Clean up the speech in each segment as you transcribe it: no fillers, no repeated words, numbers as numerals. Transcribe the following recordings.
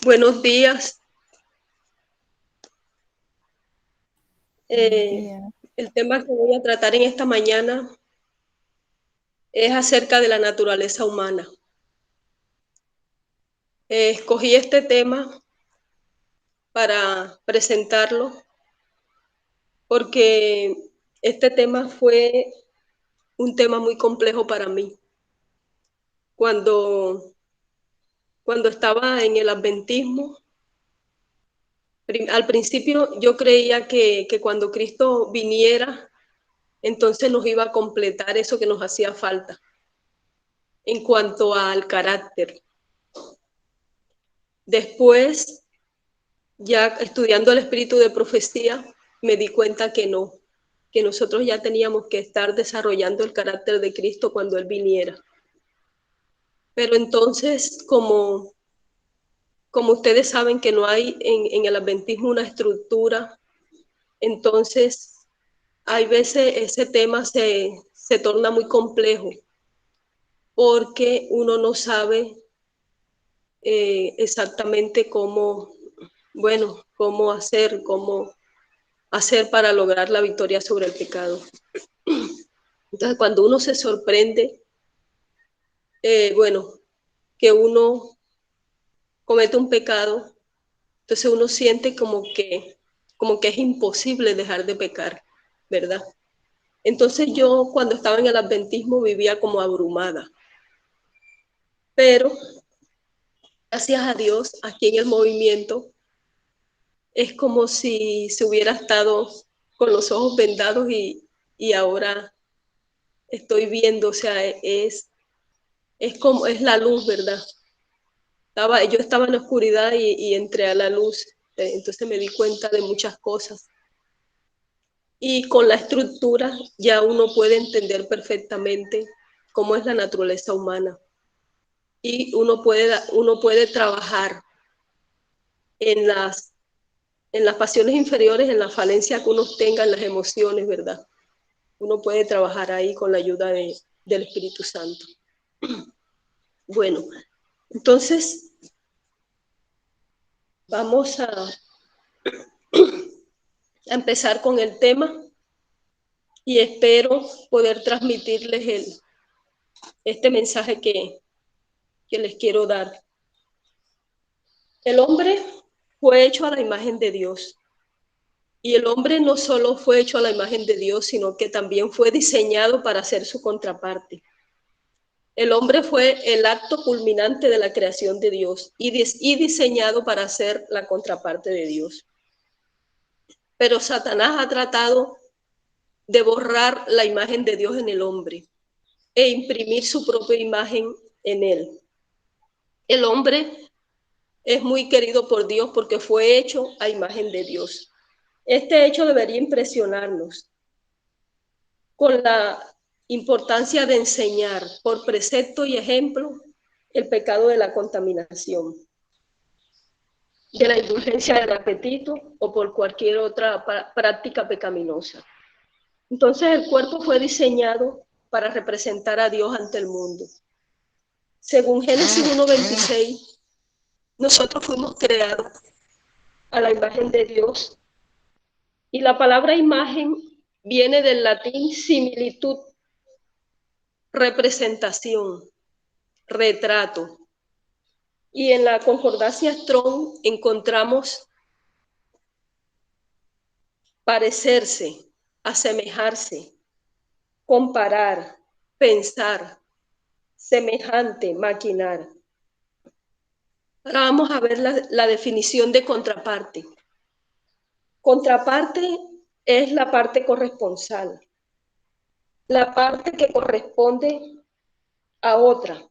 Buenos días. Buenos Eh, días. el tema que voy a tratar en esta mañana es acerca de la naturaleza humana. Escogí este tema para presentarlo porque este tema fue un tema muy complejo para mí. Cuando, cuando estaba en el adventismo, al principio yo creía que cuando Cristo viniera, entonces nos iba a completar eso que nos hacía falta en cuanto al carácter. Después, ya estudiando el espíritu de profecía, me di cuenta que no, que nosotros ya teníamos que estar desarrollando el carácter de Cristo cuando Él viniera. Pero entonces, como ustedes saben que no hay en el adventismo una estructura, entonces hay veces ese tema se torna muy complejo porque uno no sabe exactamente cómo hacer para lograr la victoria sobre el pecado. Entonces, cuando uno se sorprende, bueno, que uno comete un pecado, entonces uno siente como que es imposible dejar de pecar, ¿verdad? Entonces yo cuando estaba en el adventismo vivía como abrumada, pero gracias a Dios, aquí en el movimiento es como si se hubiera estado con los ojos vendados y ahora estoy viendo, o sea, es la luz, ¿verdad? Yo estaba en la oscuridad y entré a la luz, entonces me di cuenta de muchas cosas. Y con la estructura ya uno puede entender perfectamente cómo es la naturaleza humana. Y uno puede trabajar en las pasiones inferiores, en la falencia que uno tenga en las emociones, ¿verdad? Uno puede trabajar ahí con la ayuda del Espíritu Santo. Bueno, entonces vamos a empezar con el tema y espero poder transmitirles este mensaje que les quiero dar. El hombre fue hecho a la imagen de Dios y el hombre no solo fue hecho a la imagen de Dios, sino que también fue diseñado para ser su contraparte. El hombre fue el acto culminante de la creación de Dios y diseñado para ser la contraparte de Dios. Pero Satanás ha tratado de borrar la imagen de Dios en el hombre e imprimir su propia imagen en él. El hombre es muy querido por Dios porque fue hecho a imagen de Dios. Este hecho debería impresionarnos con la importancia de enseñar por precepto y ejemplo el pecado de la contaminación, de la indulgencia del apetito o por cualquier otra práctica pecaminosa. Entonces el cuerpo fue diseñado para representar a Dios ante el mundo. Según Génesis 1:26, nosotros fuimos creados a la imagen de Dios y la palabra imagen viene del latín similitud, representación, retrato. Y en la concordancia Strong encontramos parecerse, asemejarse, comparar, pensar, semejante, maquinar. Ahora vamos a ver la definición de contraparte. Contraparte es la parte corresponsal, la parte que corresponde a otra,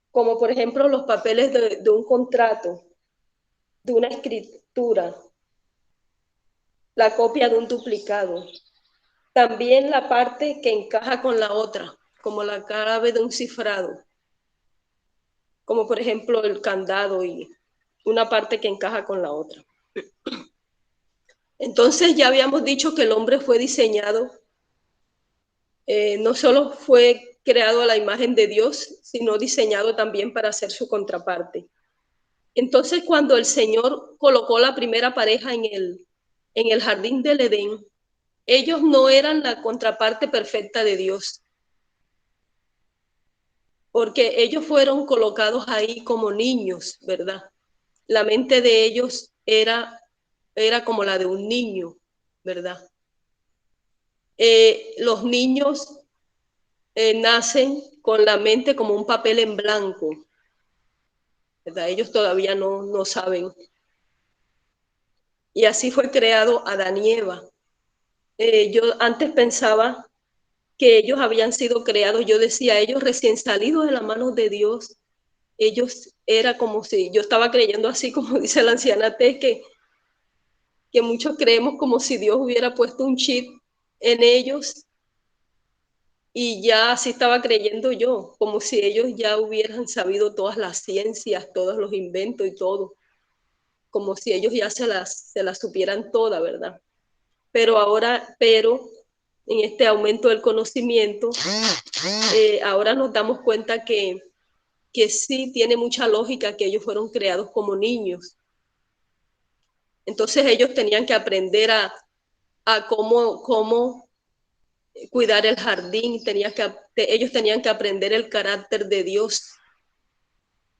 como por ejemplo los papeles de un contrato, de una escritura, la copia de un duplicado. También la parte que encaja con la otra, como la clave de un cifrado, como por ejemplo el candado y una parte que encaja con la otra. Entonces ya habíamos dicho que el hombre fue diseñado, no solo fue creado a la imagen de Dios, sino diseñado también para ser su contraparte. Entonces, cuando el Señor colocó la primera pareja en el jardín del Edén, ellos no eran la contraparte perfecta de Dios, porque ellos fueron colocados ahí como niños, ¿verdad? La mente de ellos era como la de un niño, ¿verdad? Los niños nacen con la mente como un papel en blanco, ¿verdad? Ellos todavía no saben. Y así fue creado Adán y Eva. Yo antes pensaba que ellos habían sido creados, yo decía, ellos recién salidos de las manos de Dios, ellos era como si, yo estaba creyendo así como dice la anciana T, que muchos creemos como si Dios hubiera puesto un chip en ellos y ya así estaba creyendo yo, como si ellos ya hubieran sabido todas las ciencias, todos los inventos y todo, como si ellos ya se las supieran todas, ¿verdad? Pero en este aumento del conocimiento, ahora nos damos cuenta que sí tiene mucha lógica que ellos fueron creados como niños. Entonces ellos tenían que aprender a cómo cuidar el jardín, ellos tenían que aprender el carácter de Dios.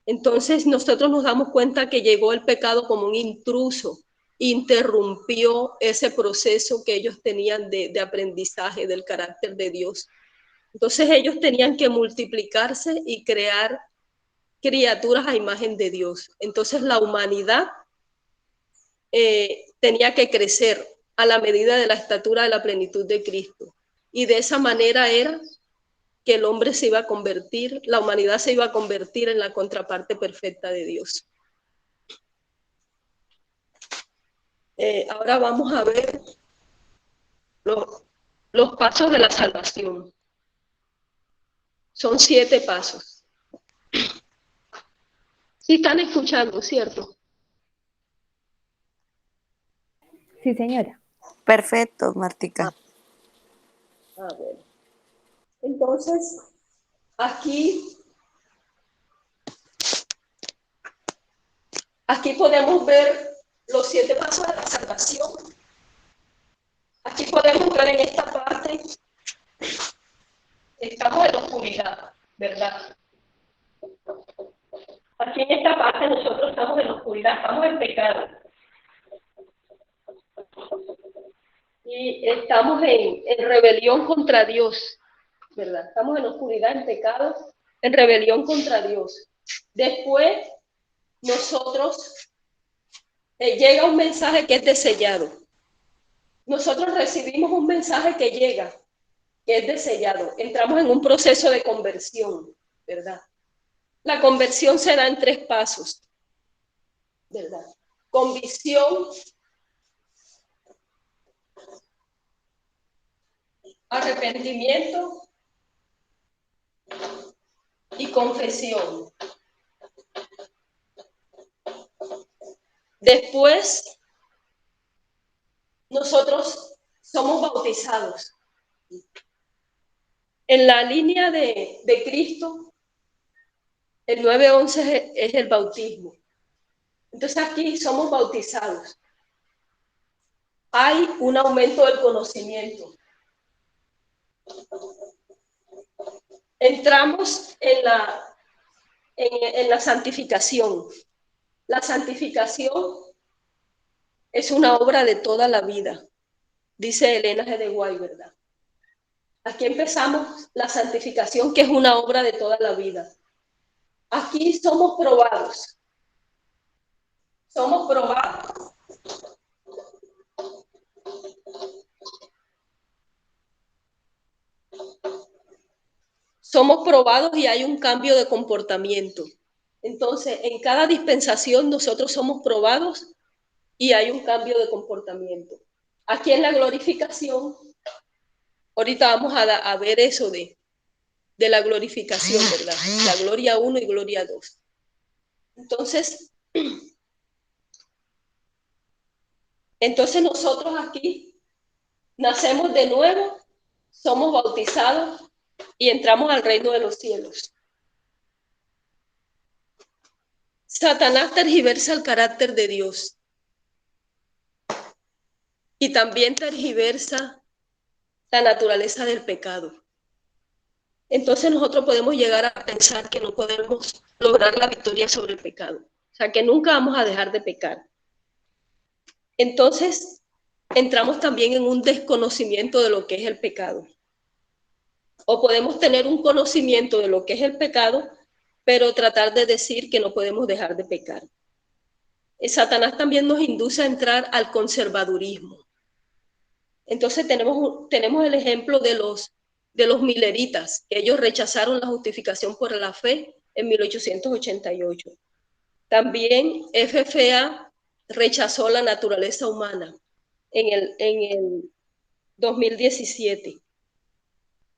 Entonces nosotros nos damos cuenta que llegó el pecado como un intruso, interrumpió ese proceso que ellos tenían de aprendizaje del carácter de Dios. Entonces ellos tenían que multiplicarse y crear criaturas a imagen de Dios. Entonces la humanidad tenía que crecer a la medida de la estatura de la plenitud de Cristo. Y de esa manera era que el hombre se iba a convertir, la humanidad se iba a convertir en la contraparte perfecta de Dios. Ahora vamos a ver los pasos de la salvación. Son 7 pasos. Sí están escuchando, ¿cierto? Sí, señora. Perfecto, Martica. Bueno. Entonces, aquí podemos ver los 7 pasos de la salvación. Aquí podemos ver en esta parte, estamos en la oscuridad, ¿verdad? Aquí en esta parte nosotros estamos en la oscuridad, estamos en pecado. Y estamos en rebelión contra Dios, ¿verdad? Estamos en oscuridad, en pecado, en rebelión contra Dios. Después, nosotros, llega un mensaje que es desellado. Nosotros recibimos un mensaje que llega, que es desellado. Entramos en un proceso de conversión, ¿verdad? La conversión se da en 3 pasos, ¿verdad? Convicción, arrepentimiento y confesión. Después, nosotros somos bautizados. En la línea de Cristo, el 9:11 es el bautismo. Entonces aquí somos bautizados. Hay un aumento del conocimiento. Entramos en la santificación. La santificación es una obra de toda la vida, dice Elena G. de White, ¿verdad? Aquí empezamos la santificación, que es una obra de toda la vida. Aquí somos probados. Somos probados. Somos probados y hay un cambio de comportamiento. Entonces, en cada dispensación nosotros somos probados y hay un cambio de comportamiento. Aquí en la glorificación, ahorita vamos a ver eso de la glorificación, ¿verdad? La gloria 1 y gloria 2. Entonces nosotros aquí nacemos de nuevo, somos bautizados y entramos al reino de los cielos. Satanás tergiversa el carácter de Dios y también tergiversa la naturaleza del pecado. Entonces nosotros podemos llegar a pensar que no podemos lograr la victoria sobre el pecado, o sea, que nunca vamos a dejar de pecar. Entonces entramos también en un desconocimiento de lo que es el pecado. O podemos tener un conocimiento de lo que es el pecado, pero tratar de decir que no podemos dejar de pecar. Satanás también nos induce a entrar al conservadurismo. Entonces tenemos el ejemplo de los mileritas, que ellos rechazaron la justificación por la fe en 1888. También FFA rechazó la naturaleza humana en el 2017.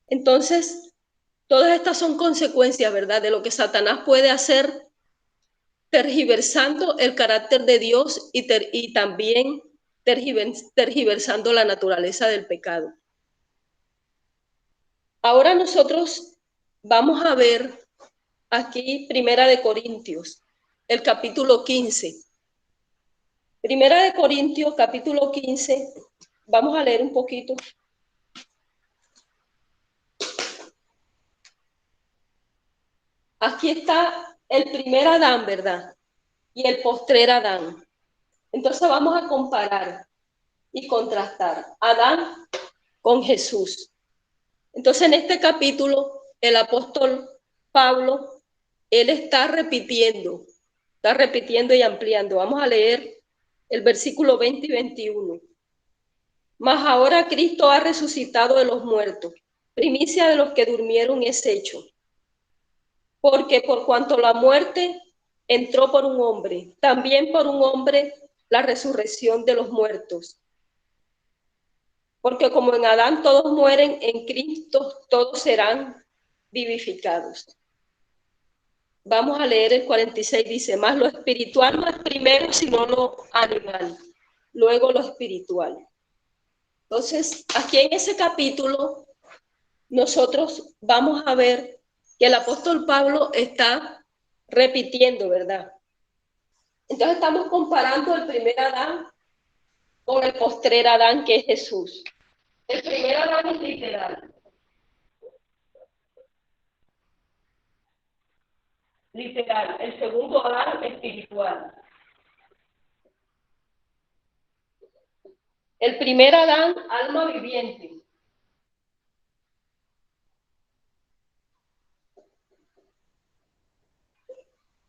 Entonces, todas estas son consecuencias, ¿verdad?, de lo que Satanás puede hacer tergiversando el carácter de Dios y también tergiversando la naturaleza del pecado. Ahora nosotros vamos a ver aquí Primera de Corintios, el capítulo 15. Primera de Corintios, capítulo 15, vamos a leer un poquito. Aquí está el primer Adán, ¿verdad? Y el postrer Adán. Entonces vamos a comparar y contrastar Adán con Jesús. Entonces en este capítulo el apóstol Pablo, él está repitiendo y ampliando. Vamos a leer el versículo 20 y 21. Mas ahora Cristo ha resucitado de los muertos, primicia de los que durmieron es hecho. Porque por cuanto la muerte entró por un hombre, también por un hombre la resurrección de los muertos. Porque como en Adán todos mueren, en Cristo todos serán vivificados. Vamos a leer el 46, dice, mas lo espiritual no es primero, sino lo animal, luego lo espiritual. Entonces, aquí en ese capítulo, nosotros vamos a ver que el apóstol Pablo está repitiendo, ¿verdad? Entonces estamos comparando el primer Adán con el postrer Adán, que es Jesús. El primer Adán es literal. Literal. El segundo Adán espiritual. El primer Adán, alma viviente.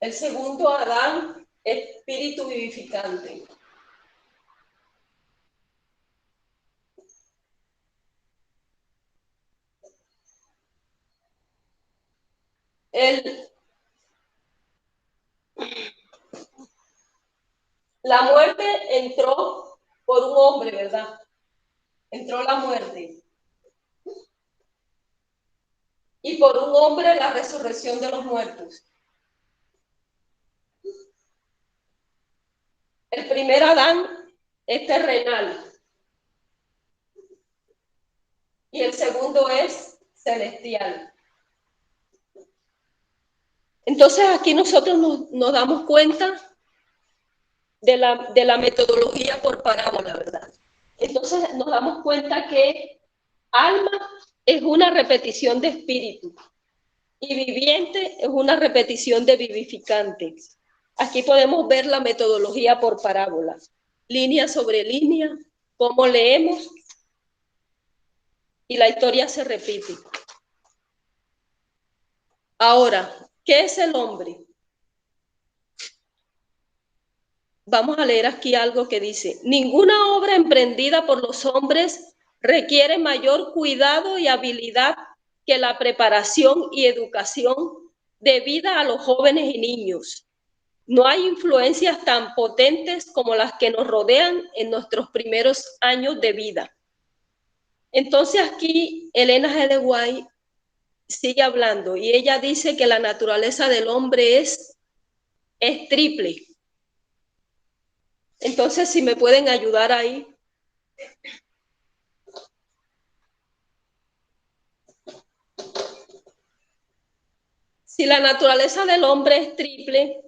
El segundo Adán, espíritu vivificante. La muerte entró por un hombre, ¿verdad? Entró la muerte. Y por un hombre la resurrección de los muertos. El primer Adán es terrenal. Y el segundo es celestial. Entonces aquí nosotros nos damos cuenta de la metodología por parábola, ¿verdad? Entonces nos damos cuenta que alma es una repetición de espíritu y viviente es una repetición de vivificante. Aquí podemos ver la metodología por parábola, línea sobre línea, cómo leemos y la historia se repite. Ahora, ¿qué es el hombre? Vamos a leer aquí algo que dice, ninguna obra emprendida por los hombres requiere mayor cuidado y habilidad que la preparación y educación debida a los jóvenes y niños. No hay influencias tan potentes como las que nos rodean en nuestros primeros años de vida. Entonces aquí Elena G. de White sigue hablando y ella dice que la naturaleza del hombre es triple. Entonces, si me pueden ayudar ahí. Si la naturaleza del hombre es triple,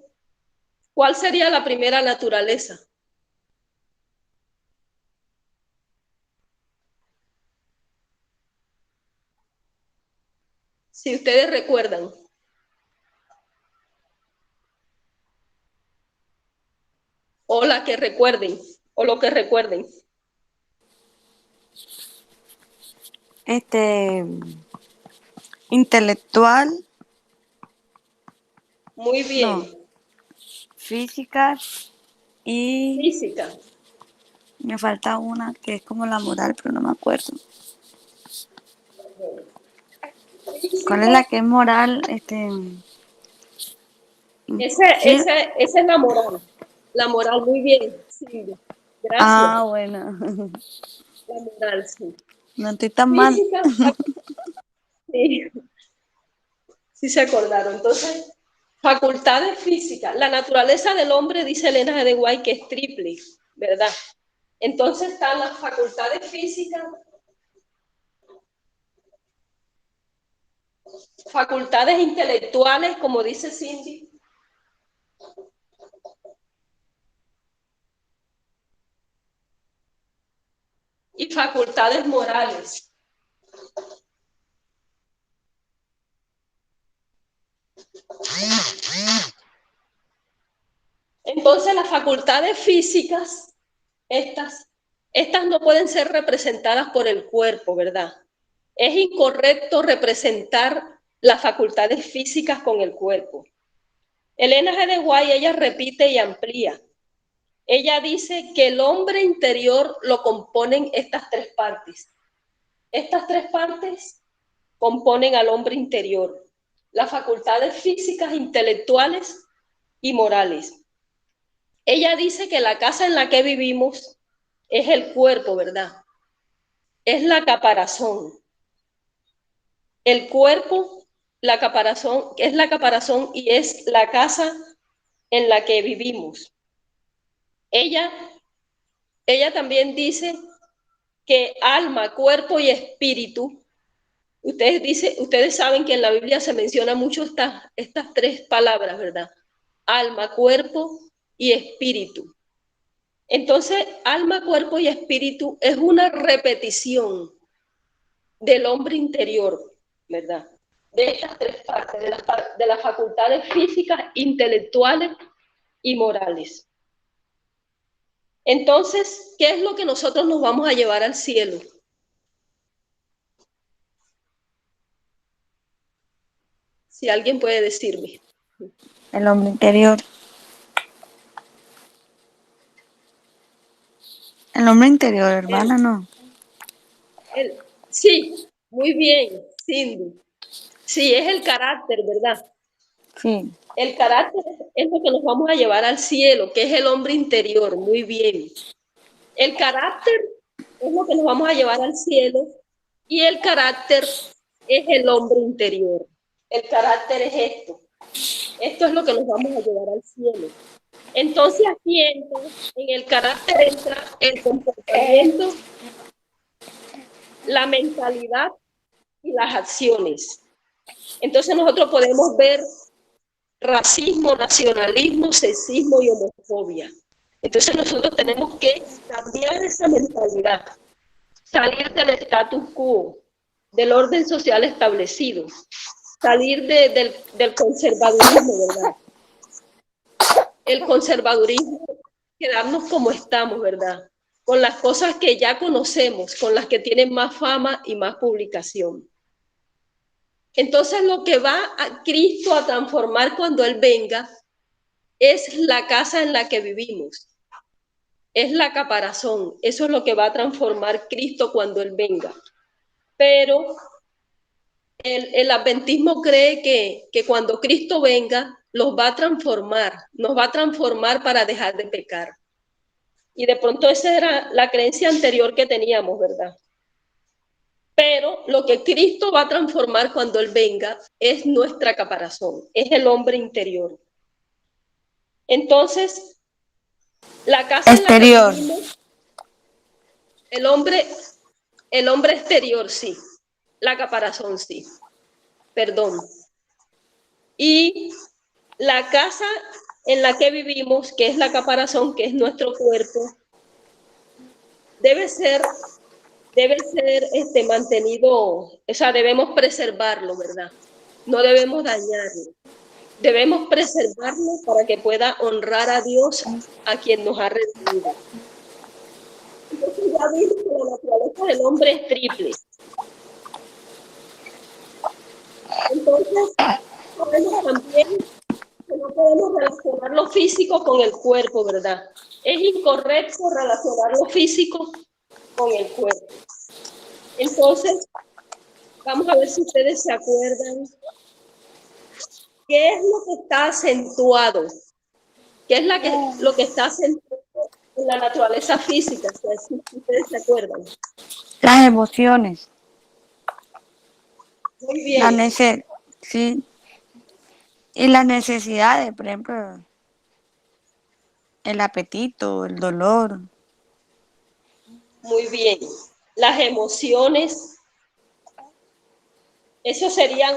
¿Cuál sería la primera naturaleza? Si ustedes recuerdan. O la que recuerden, o lo que recuerden. Intelectual. Muy bien. No. Física y Física. me falta una que es como la moral, pero no me acuerdo. ¿Cuál es la que es moral? Esa es la moral. La moral, muy bien. Sí. Gracias. Ah, bueno. La moral, sí. No estoy tan mal. Física. Sí. Sí se acordaron. Entonces, facultades físicas. La naturaleza del hombre, dice Elena G. de White, que es triple, ¿verdad? Entonces están las facultades físicas, facultades intelectuales, como dice Cindy, y facultades morales. Entonces las facultades físicas, estas no pueden ser representadas por el cuerpo, ¿verdad? Es incorrecto representar las facultades físicas con el cuerpo. Elena G. de White, ella repite y amplía. Ella dice que el hombre interior lo componen estas tres partes. Estas tres partes componen al hombre interior, las facultades físicas, intelectuales y morales. Ella dice que la casa en la que vivimos es el cuerpo, ¿verdad? Es la caparazón. El cuerpo, la caparazón, es la caparazón y es la casa en la que vivimos. Ella también dice que alma, cuerpo y espíritu, ustedes saben que en la Biblia se menciona mucho estas tres palabras, ¿verdad? Alma, cuerpo y espíritu. Entonces, alma, cuerpo y espíritu es una repetición del hombre interior, ¿verdad? De estas tres partes, de las facultades físicas, intelectuales y morales. Entonces, ¿qué es lo que nosotros nos vamos a llevar al cielo? Si alguien puede decirme. El hombre interior. El hombre interior, hermana, no. Sí, muy bien, Cindy. Sí, es el carácter, ¿verdad? Sí. El carácter es lo que nos vamos a llevar al cielo, que es el hombre interior, muy bien. El carácter es lo que nos vamos a llevar al cielo y el carácter es el hombre interior. El carácter es esto. Esto es lo que nos vamos a llevar al cielo. Entonces aquí entra, en el carácter entra el comportamiento, la mentalidad y las acciones. Entonces nosotros podemos ver racismo, nacionalismo, sexismo y homofobia. Entonces nosotros tenemos que cambiar esa mentalidad, salir del status quo, del orden social establecido, salir del conservadurismo, ¿verdad? El conservadurismo, quedarnos como estamos, ¿verdad? Con las cosas que ya conocemos, con las que tienen más fama y más publicación. Entonces lo que va a Cristo a transformar cuando Él venga es la casa en la que vivimos, es la caparazón, eso es lo que va a transformar Cristo cuando Él venga. Pero el adventismo cree que cuando Cristo venga los va a transformar, nos va a transformar para dejar de pecar. Y de pronto esa era la creencia anterior que teníamos, ¿verdad? Pero lo que Cristo va a transformar cuando Él venga es nuestra caparazón, es el hombre interior. Entonces, la casa exterior. En la que vivimos, el hombre exterior, sí. La caparazón, sí. Perdón. Y la casa en la que vivimos, que es la caparazón, que es nuestro cuerpo, debe ser mantenido, o sea, debemos preservarlo, ¿verdad? No debemos dañarlo. Debemos preservarlo para que pueda honrar a Dios, a quien nos ha redimido. Entonces ya vimos que la naturaleza del hombre es triple. Entonces, podemos también que no podemos relacionar lo físico con el cuerpo, ¿verdad? Es incorrecto relacionar lo físico con el cuerpo. Entonces, vamos a ver si ustedes se acuerdan qué es lo que está acentuado, qué es lo que está acentuado en la naturaleza física, si ustedes se acuerdan. Las emociones. Muy bien. Sí. Y las necesidades, por ejemplo, el apetito, el dolor. Muy bien. Las emociones, eso serían,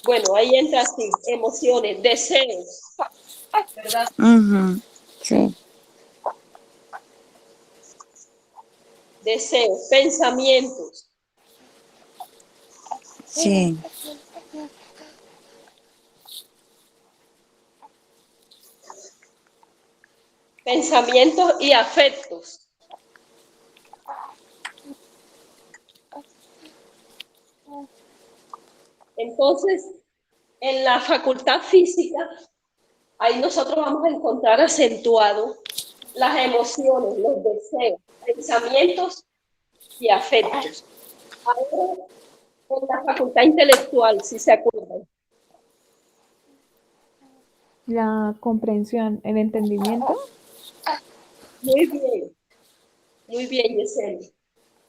bueno, ahí entra así, emociones, deseos, ¿verdad? Sí. Deseos, pensamientos. Sí. Pensamientos y afectos. Entonces, en la facultad física, ahí nosotros vamos a encontrar acentuado las emociones, los deseos, pensamientos y afectos. Ahora, en la facultad intelectual, si se acuerdan. La comprensión, el entendimiento. Muy bien, Yesenia.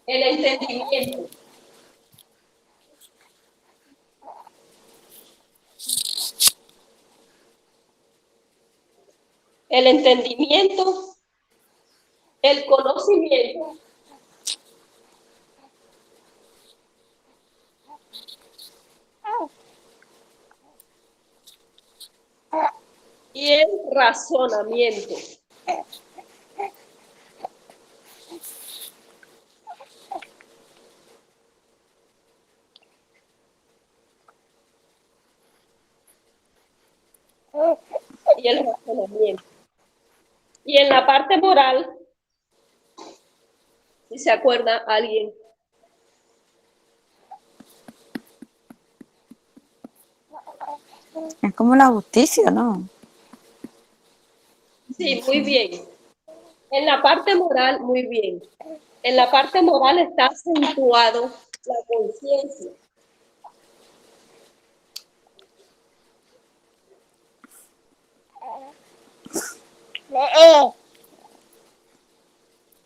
El entendimiento. El entendimiento, el conocimiento y el razonamiento. Y el razonamiento. Y en la parte moral, si se acuerda alguien. Es como la justicia, ¿no? Sí, muy bien. En la parte moral, muy bien. En la parte moral está acentuado la conciencia.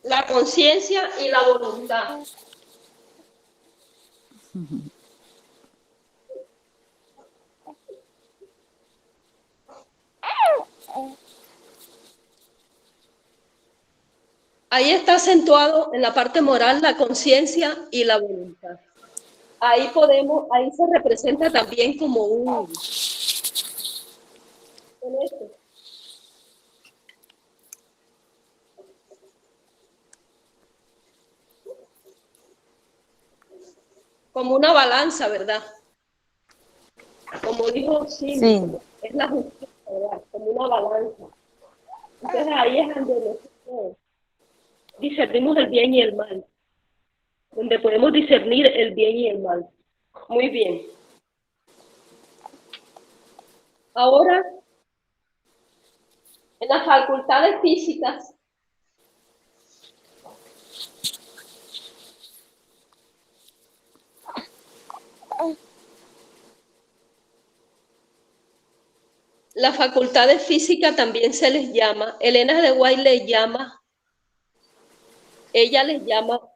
La conciencia y la voluntad. Ahí está acentuado en la parte moral la conciencia y la voluntad. Ahí se representa también como como una balanza, ¿verdad? Como dijo Sí. es la justicia, ¿verdad? Como una balanza. Entonces ahí es donde nosotros discernimos el bien y el mal, donde podemos discernir el bien y el mal. Muy bien. Ahora, en las facultades físicas, también se les llama, Elena de White ella les llama, o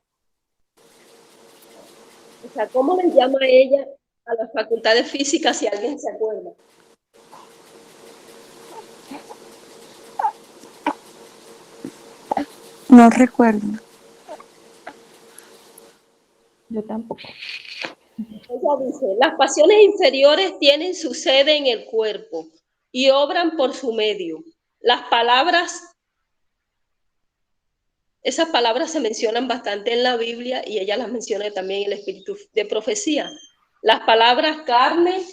sea, ¿cómo les llama ella a las facultades físicas si alguien se acuerda? No recuerdo. Yo tampoco. Ella dice, las pasiones inferiores tienen su sede en el cuerpo, y obran por su medio. Las palabras, esas palabras se mencionan bastante en la Biblia y ella las menciona también en el espíritu de profecía. Las palabras carne,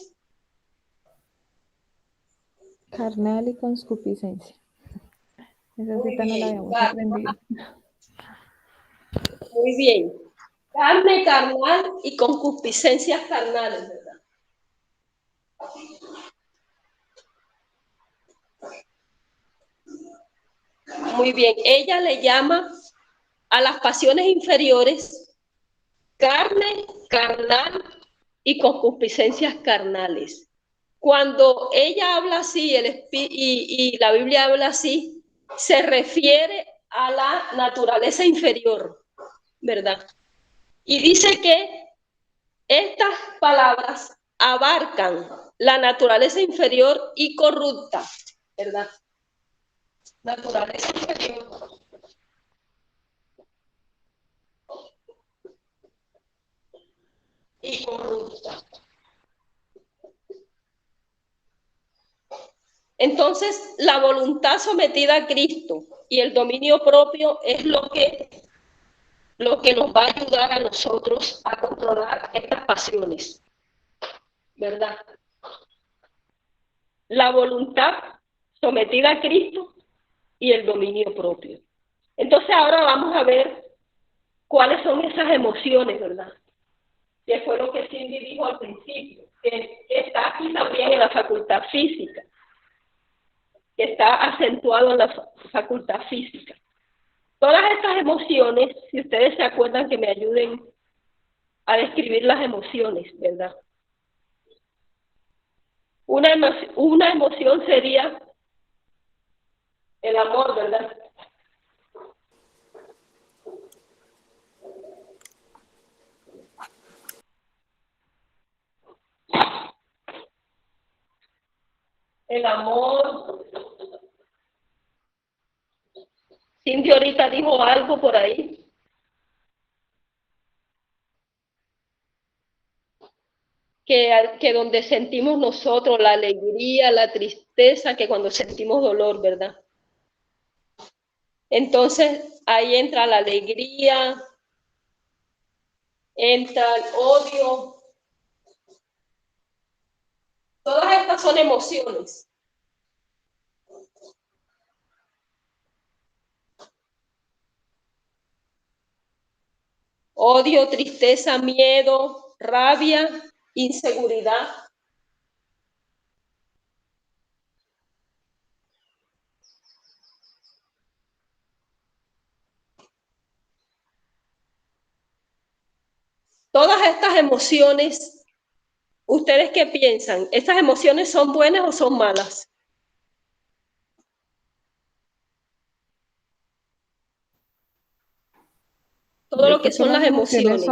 Carnal y concupiscencia. Esa muy cita no la bien, habíamos aprendido. muy bien. Carne carnal y concupiscencias carnales, ¿verdad? Muy bien. Ella le llama a las pasiones inferiores carne, carnal y concupiscencias carnales. Cuando ella habla así y la Biblia habla así, se refiere a la naturaleza inferior, ¿verdad? Y dice que estas palabras abarcan la naturaleza inferior y corrupta, ¿verdad? Naturaleza inferior y corrupta. Entonces, la voluntad sometida a Cristo y el dominio propio es lo que nos va a ayudar a nosotros a controlar estas pasiones, ¿verdad? La voluntad sometida a Cristo y el dominio propio. Entonces, ahora vamos a ver cuáles son esas emociones, ¿verdad? Que fue lo que Cindy dijo al principio, que está aquí también en la facultad física, que está acentuado en la facultad física. Todas estas emociones, si ustedes se acuerdan, que me ayuden a describir las emociones, ¿verdad? Una emoción sería el amor, ¿verdad? El amor. Cindy ahorita dijo algo por ahí. Que donde sentimos nosotros la alegría, la tristeza, que cuando sentimos dolor, ¿verdad? Entonces ahí entra la alegría, entra el odio. Todas estas son emociones. Odio, tristeza, miedo, rabia, inseguridad. Todas estas emociones, ¿ustedes qué piensan? ¿Estas emociones son buenas o son malas? Todo Yo lo que creo que son las emociones.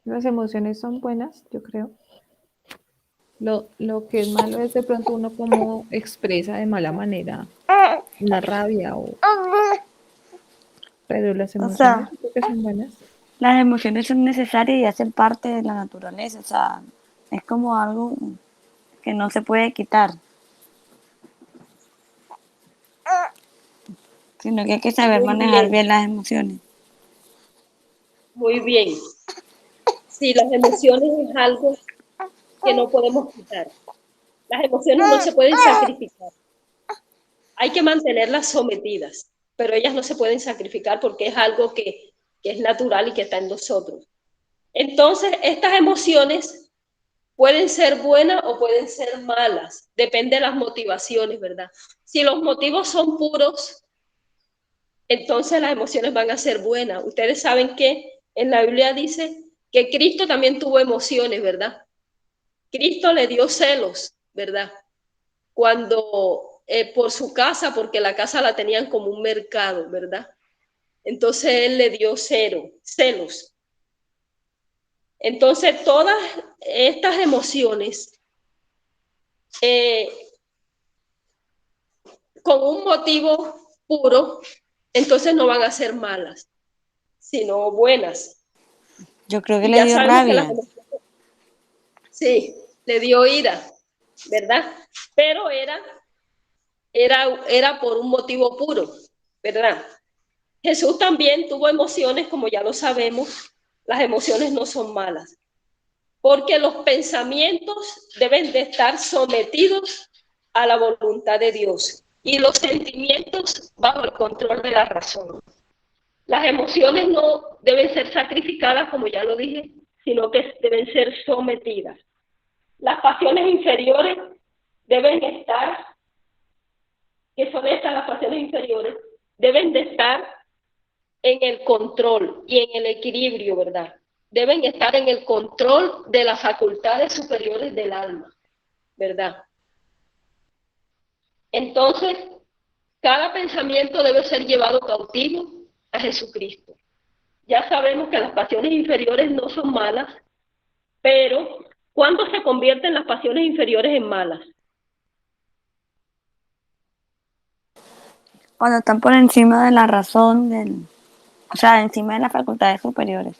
las emociones son buenas, yo creo. Lo que es malo es de pronto uno como expresa de mala manera la rabia pero las O emociones sea, yo creo que son buenas. las emociones son necesarias y hacen parte de la naturaleza. O sea, es como algo que no se puede quitar, sino que hay que saber Muy manejar bien, bien las emociones. muy bien. Sí, las emociones es algo que no podemos quitar. Las emociones no se pueden sacrificar. Hay que mantenerlas sometidas, pero ellas no se pueden sacrificar porque es algo que es natural y que está en nosotros. Entonces, estas emociones pueden ser buenas o pueden ser malas, depende de las motivaciones, ¿verdad? Si los motivos son puros, entonces las emociones van a ser buenas. Ustedes saben que en la Biblia dice que Cristo también tuvo emociones, ¿verdad? Cristo le dio celos, ¿verdad? Cuando por su casa, porque la casa la tenían como un mercado, ¿verdad? Entonces él le dio celos. Entonces todas estas emociones, eh, con un motivo puro, entonces no van a ser malas, sino buenas. Yo creo que Y le ya dio sabemos que las rabia. emociones, sí, le dio ira. ¿verdad? Pero era por un motivo puro, ¿verdad? Jesús también tuvo emociones, como ya lo sabemos, las emociones no son malas, porque los pensamientos deben de estar sometidos a la voluntad de Dios y los sentimientos bajo el control de la razón. Las emociones no deben ser sacrificadas, como ya lo dije, sino que deben ser sometidas. Las pasiones inferiores deben estar, que son estas las pasiones inferiores, deben de estar en el control y en el equilibrio, ¿verdad? Deben estar en el control de las facultades superiores del alma, ¿verdad? Entonces, cada pensamiento debe ser llevado cautivo a Jesucristo. Ya sabemos que las pasiones inferiores no son malas, pero ¿cuándo se convierten las pasiones inferiores en malas? Cuando están por encima de la razón, o sea, encima de las facultades superiores.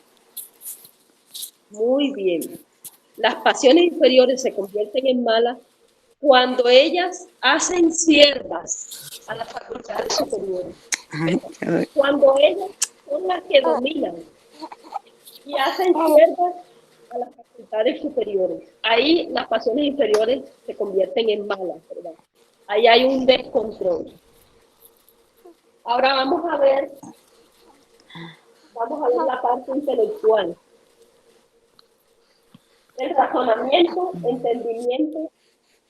Muy bien. Las pasiones inferiores se convierten en malas cuando ellas hacen siervas a las facultades superiores. Cuando ellas son las que dominan y hacen siervas a las facultades superiores. Ahí las pasiones inferiores se convierten en malas, ¿verdad? Ahí hay un descontrol. Ahora vamos a ver la parte intelectual. El razonamiento, entendimiento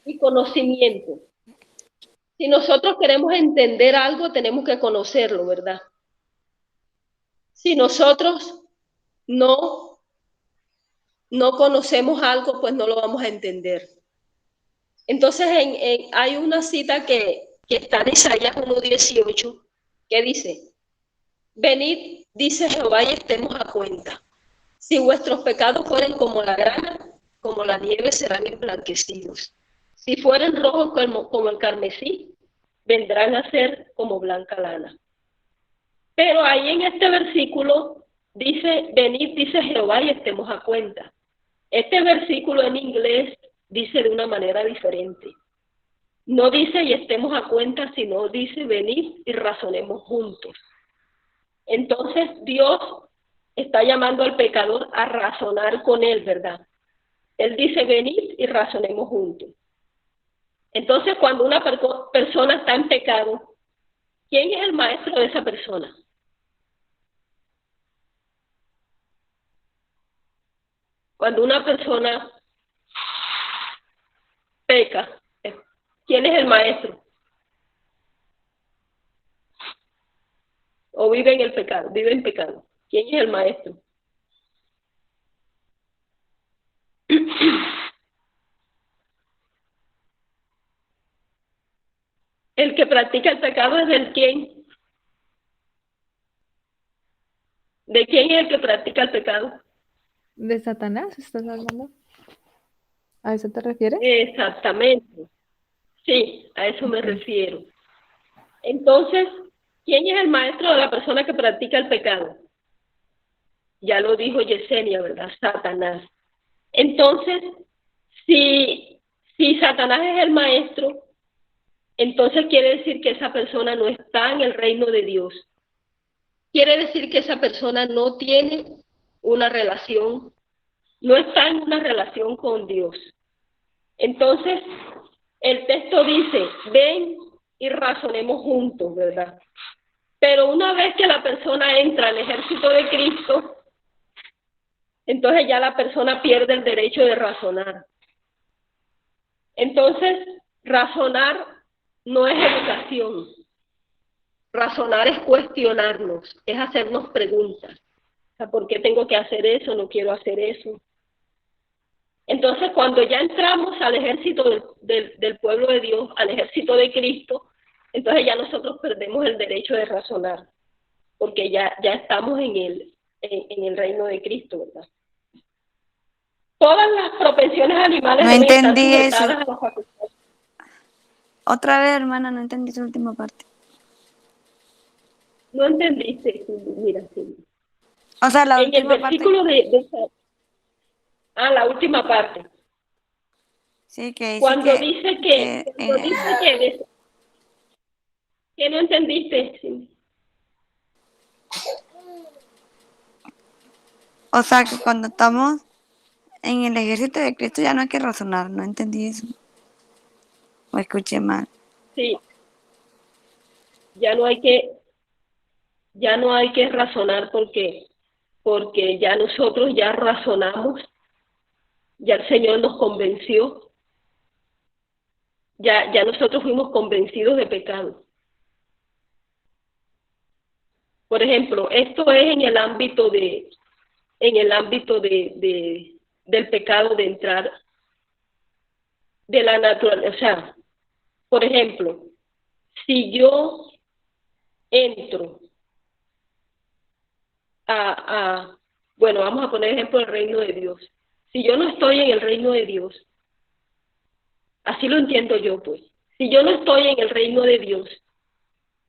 y conocimiento. Si nosotros queremos entender algo, tenemos que conocerlo, ¿verdad? Si nosotros no conocemos algo, pues no lo vamos a entender. Entonces, hay una cita que está en Isaías 1:18, que dice: venid, dice Jehová, y estemos a cuenta. Si vuestros pecados fueren como la grana, como la nieve serán emblanquecidos. Si fueren rojos como el carmesí, vendrán a ser como blanca lana. Pero ahí en este versículo dice: venid, dice Jehová, y estemos a cuenta. Este versículo en inglés dice de una manera diferente. No dice y estemos a cuenta, sino dice: venid y razonemos juntos. Entonces Dios está llamando al pecador a razonar con él, ¿verdad? Él dice: venid y razonemos juntos. Entonces, cuando una persona está en pecado, ¿quién es el maestro de esa persona? Cuando una persona peca, ¿quién es el maestro? O vive en el pecado, vive en pecado. ¿Quién es el maestro? El que practica el pecado es del quién. ¿De quién es el que practica el pecado? ¿De Satanás estás hablando? ¿A eso te refieres? Exactamente. Sí, a eso me refiero. Entonces, ¿quién es el maestro de la persona que practica el pecado? Ya lo dijo Yesenia, ¿verdad? Satanás. Entonces, si Satanás es el maestro, entonces quiere decir que esa persona no está en el reino de Dios. Quiere decir que esa persona no tiene una relación, no está en una relación con Dios. Entonces, el texto dice: ven y razonemos juntos, ¿verdad? Pero una vez que la persona entra al ejército de Cristo, entonces ya la persona pierde el derecho de razonar. Entonces, razonar no es educación. Razonar es cuestionarnos, es hacernos preguntas. O sea, ¿por qué tengo que hacer eso? No quiero hacer eso. Entonces, cuando ya entramos al ejército del pueblo de Dios, al ejército de Cristo, entonces ya nosotros perdemos el derecho de razonar, porque ya estamos en el reino de Cristo, ¿verdad? Todas las propensiones animales No deben estar entendí eso. sujetadas a las facultades. Otra vez, hermana, no entendí esa última parte. No entendiste, mira, sí. O sea, la En el última parte. versículo la última parte. Sí, que dice Cuando que, dice que cuando dice que no entendiste. Sí. o sea, que cuando estamos en el ejército de Cristo ya no hay que razonar, no entendí eso. O escuché mal. Sí, ya no hay que, ya no hay que razonar porque ya nosotros ya razonamos, ya el Señor nos convenció, ya nosotros fuimos convencidos de pecado. Por ejemplo, esto es en el ámbito del pecado de entrar de la naturaleza. O sea, por ejemplo, si yo entro bueno, vamos a poner ejemplo el reino de Dios. Si yo no estoy en el reino de Dios, así lo entiendo yo, pues. Si yo no estoy en el reino de Dios,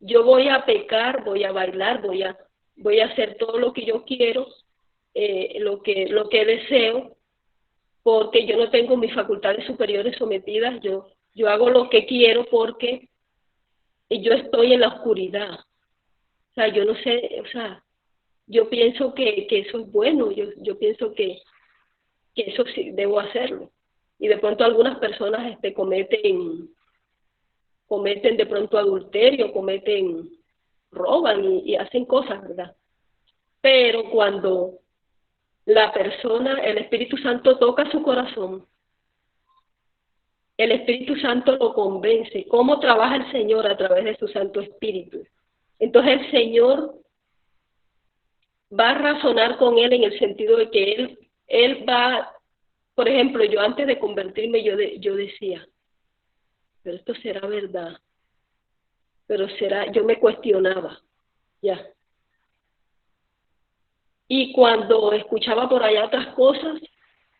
yo voy a pecar, voy a bailar, voy a hacer todo lo que yo quiero, lo que deseo, porque yo no tengo mis facultades superiores sometidas, yo hago lo que quiero porque yo estoy en la oscuridad. O sea, yo no sé, o sea, yo pienso que eso es bueno, yo pienso que eso sí debo hacerlo. Y de pronto algunas personas cometen de pronto adulterio, roban y hacen cosas, ¿verdad? Pero cuando la persona, el Espíritu Santo toca su corazón, el Espíritu Santo lo convence. ¿Cómo trabaja el Señor a través de su Santo Espíritu? Entonces el Señor va a razonar con él en el sentido de que él va, por ejemplo, yo antes de convertirme, yo decía, pero esto será verdad, pero yo me cuestionaba, ya. Y cuando escuchaba por allá otras cosas,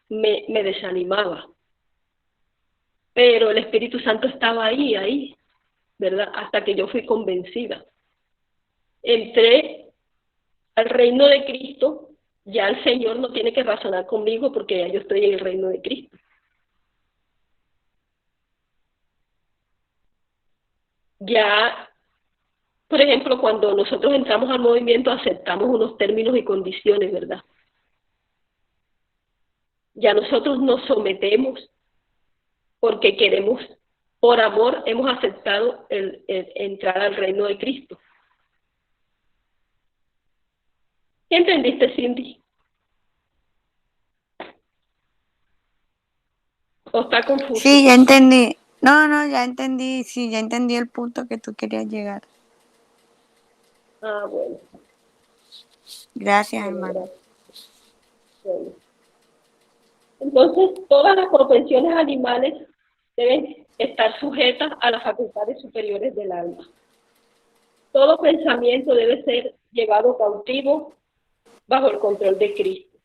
me desanimaba. Pero el Espíritu Santo estaba ahí, ¿verdad? Hasta que yo fui convencida. Entré al reino de Cristo, ya el Señor no tiene que razonar conmigo porque ya yo estoy en el reino de Cristo. Ya, por ejemplo, cuando nosotros entramos al movimiento, aceptamos unos términos y condiciones, ¿verdad? Ya nosotros nos sometemos porque queremos, por amor, hemos aceptado el entrar al reino de Cristo. ¿Qué entendiste, Cindy? ¿O está confuso? Sí, ya entendí. No, ya entendí. Sí, ya entendí el punto que tú querías llegar. Ah, bueno. Gracias, Bueno, hermano. gracias. Bueno. Entonces, todas las propensiones animales deben estar sujetas a las facultades superiores del alma. Todo pensamiento debe ser llevado cautivo bajo el control de Cristo.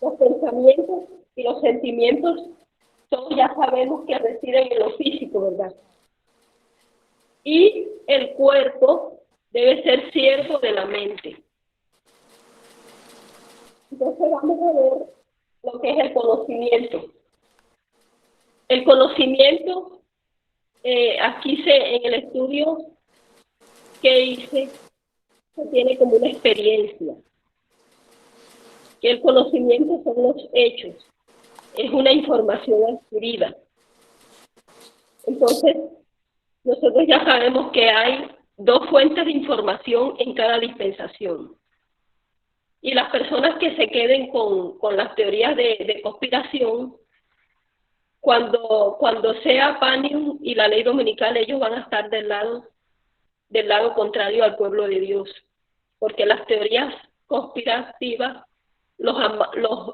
Los pensamientos y los sentimientos, todos ya sabemos que residen en lo físico, ¿verdad? Y el cuerpo debe ser siervo de la mente. Entonces vamos a ver lo que es el conocimiento. El conocimiento, aquí en el estudio que hice, se tiene como una experiencia. Que el conocimiento son los hechos, es una información adquirida. Entonces, nosotros ya sabemos que hay dos fuentes de información en cada dispensación. Y las personas que se queden con las teorías de conspiración, cuando sea Panium y la ley dominical, ellos van a estar del lado contrario al pueblo de Dios, porque las teorías conspirativas los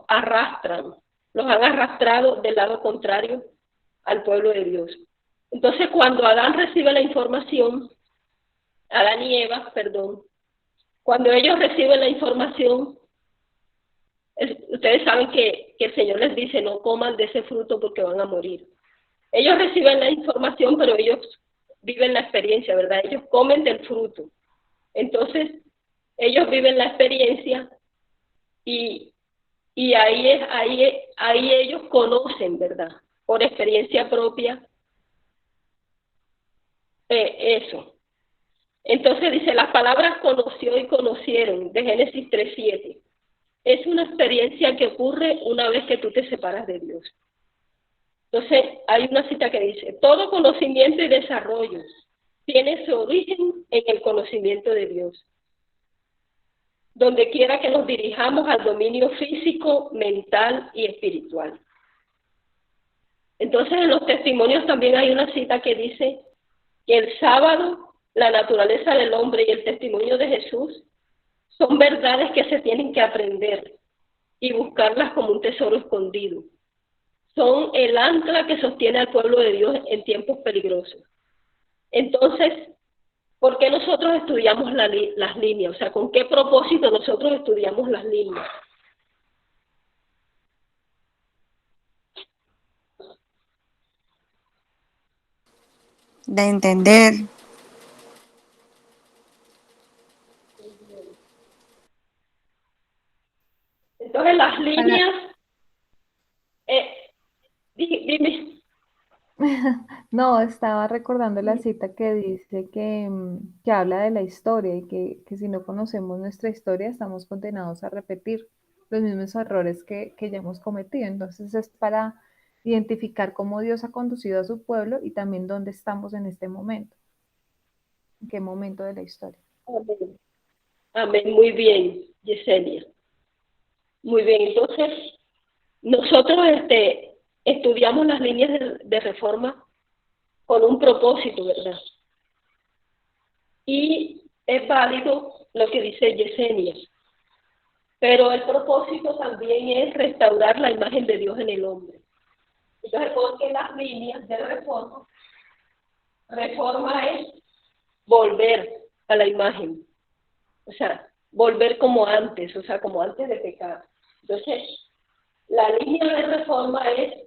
arrastran, los han arrastrado del lado contrario al pueblo de Dios. Entonces, cuando Adán recibe la información, Adán y Eva, perdón, cuando ellos reciben la información, ustedes saben que el Señor les dice, no coman de ese fruto porque van a morir. Ellos reciben la información, pero ellos viven la experiencia, ¿verdad? Ellos comen del fruto. Entonces, ellos viven la experiencia y y ahí ellos conocen, ¿verdad? Por experiencia propia, eso. Entonces dice, las palabras conoció y conocieron, de Génesis 3:7. Es una experiencia que ocurre una vez que tú te separas de Dios. Entonces, hay una cita que dice, todo conocimiento y desarrollo tiene su origen en el conocimiento de Dios. Donde quiera que nos dirijamos al dominio físico, mental y espiritual. Entonces, en los testimonios también hay una cita que dice que el sábado, la naturaleza del hombre y el testimonio de Jesús son verdades que se tienen que aprender y buscarlas como un tesoro escondido. Son el ancla que sostiene al pueblo de Dios en tiempos peligrosos. Entonces, ¿por qué nosotros estudiamos las líneas? O sea, ¿con qué propósito nosotros estudiamos las líneas? De entender. Entonces, las líneas, dime. No, estaba recordando la cita que dice que habla de la historia y que si no conocemos nuestra historia estamos condenados a repetir los mismos errores que ya hemos cometido. Entonces es para identificar cómo Dios ha conducido a su pueblo y también dónde estamos en este momento, en qué momento de la historia. Amén. Amén, muy bien, Yesenia. Muy bien, entonces nosotros estudiamos las líneas de reforma con un propósito, ¿verdad? Y es válido lo que dice Yesenia, pero el propósito también es restaurar la imagen de Dios en el hombre. Entonces, porque las líneas de reforma es volver a la imagen, o sea, volver como antes, o sea, como antes de pecar. Entonces, la línea de reforma es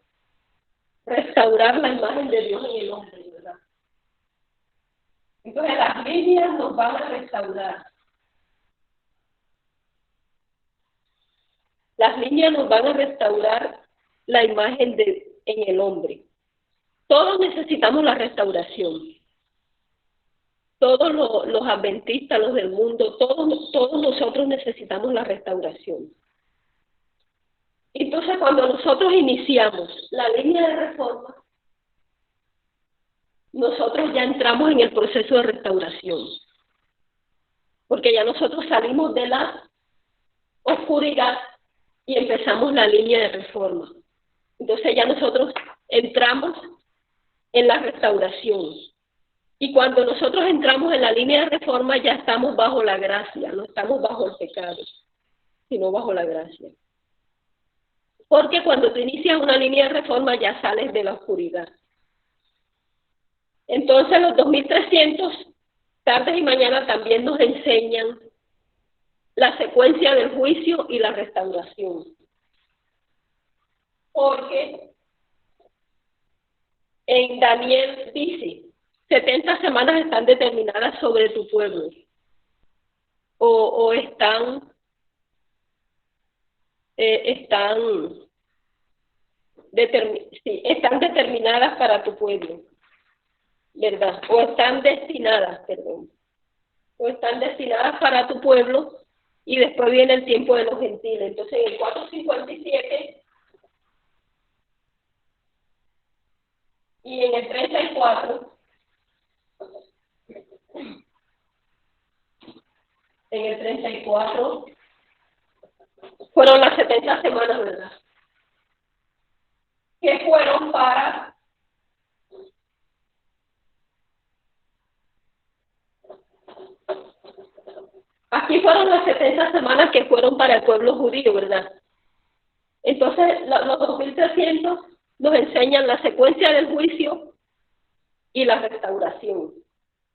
restaurar la imagen de Dios en el hombre, ¿verdad? Entonces, las líneas nos van a restaurar. Las líneas nos van a restaurar la imagen en el hombre. Todos necesitamos la restauración. Todos los adventistas, los del mundo, todos nosotros necesitamos la restauración. Entonces, cuando nosotros iniciamos la línea de reforma, nosotros ya entramos en el proceso de restauración. Porque ya nosotros salimos de la oscuridad y empezamos la línea de reforma. Entonces ya nosotros entramos en la restauración. Y cuando nosotros entramos en la línea de reforma ya estamos bajo la gracia, no estamos bajo el pecado, sino bajo la gracia. Porque cuando tú inicias una línea de reforma ya sales de la oscuridad. Entonces los 2300 tardes y mañana también nos enseñan la secuencia del juicio y la restauración. Porque en Daniel dice, 70 semanas están determinadas sobre tu pueblo, o están determinadas para tu pueblo, ¿verdad? O están destinadas, perdón, o están destinadas para tu pueblo, y después viene el tiempo de los gentiles. Entonces, en el 4:57 y en el 34, en el 34 fueron las 70 semanas, ¿verdad? Que fueron para aquí fueron las 70 semanas que fueron para el pueblo judío, ¿verdad? Entonces, los 2300 nos enseñan la secuencia del juicio y la restauración.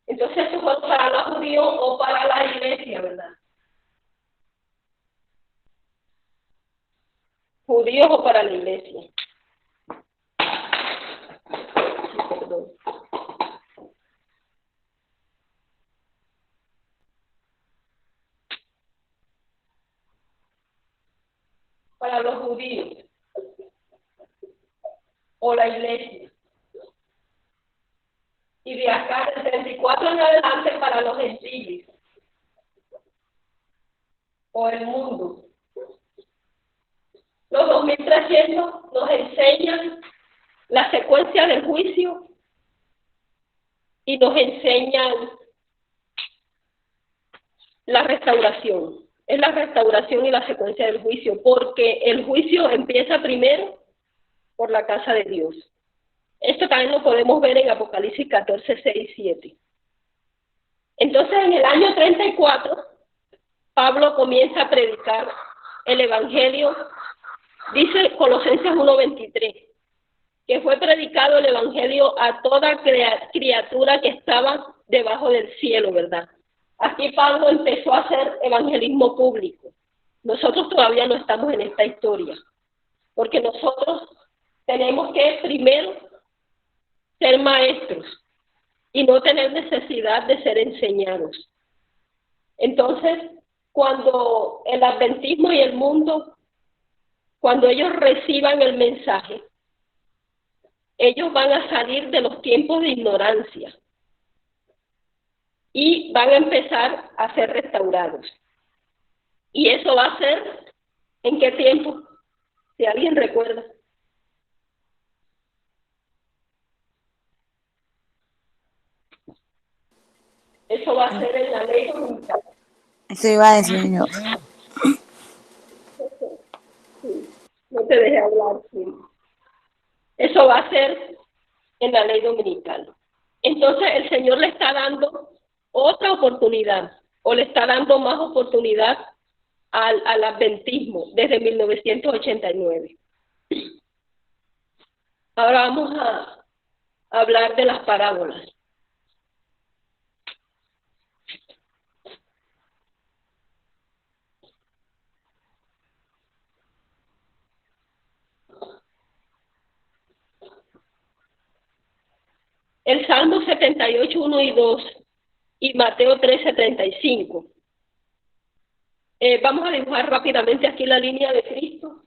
Entonces, esto fue para los judíos o para la iglesia, ¿verdad? Judíos o para la iglesia. Perdón. para los judíos o la iglesia. Y de acá del 34 en adelante para los gentiles o el mundo. Los 2300 nos enseñan la secuencia del juicio y nos enseñan la restauración. Es la restauración y la secuencia del juicio, porque el juicio empieza primero por la casa de Dios. Esto también lo podemos ver en Apocalipsis 14, 6, 7. Entonces, en el año 34, Pablo comienza a predicar el Evangelio, dice Colosenses 1:23, que fue predicado el Evangelio a toda criatura que estaba debajo del cielo, ¿verdad? Aquí Pablo empezó a hacer evangelismo público. Nosotros todavía no estamos en esta historia, porque nosotros tenemos que primero ser maestros y no tener necesidad de ser enseñados. Entonces, cuando el adventismo y el mundo, cuando ellos reciban el mensaje, ellos van a salir de los tiempos de ignorancia y van a empezar a ser restaurados. ¿Y eso va a ser en qué tiempo? Si alguien recuerda. Eso va a ser en la ley dominicana. Eso iba a decir yo. Sí, no te dejé hablar. Sí. Eso va a ser en la ley dominical. Entonces el Señor le está dando otra oportunidad, o le está dando más oportunidad al adventismo desde 1989. Ahora vamos a hablar de las parábolas. El Salmo 78, 1 y 2 y Mateo 13, 35. Vamos a dibujar rápidamente aquí la línea de Cristo.